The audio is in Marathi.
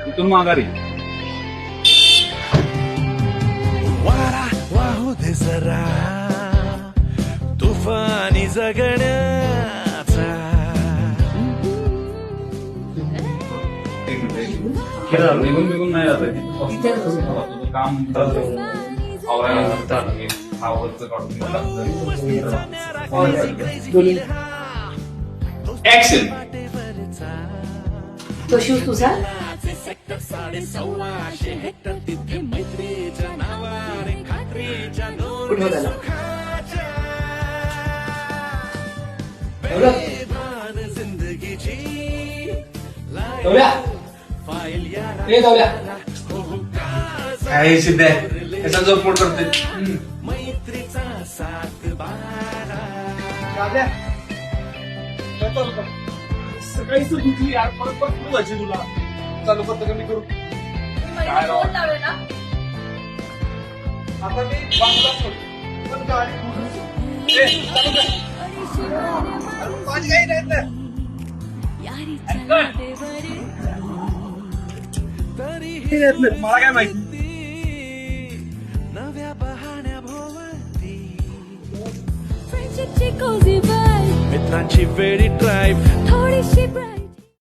इथून माघारी वारा वाहू दे जरा तुफानी जगण्याचा निघून निघून नाही जात तुझं काम आवरायला आवडतं काढून ऍक्शन तो शूज तुझा कुठे झाला काय सिद्ध त्याचा जो पोट करते सकाळीच दुखली यार परत परत व्हायची तुला चालू करतो कमी करू काय राव? आता मी बाजूला सोडतो पण गाडी चालू कर. अरे, माझी काही नाही तर. हे येत नाही, मला काय माहिती नव्या बहाण्या भोवती Friendshipची cozy vibe, मित्रांची वेळी ड्राईव्ह थोडीशी bright.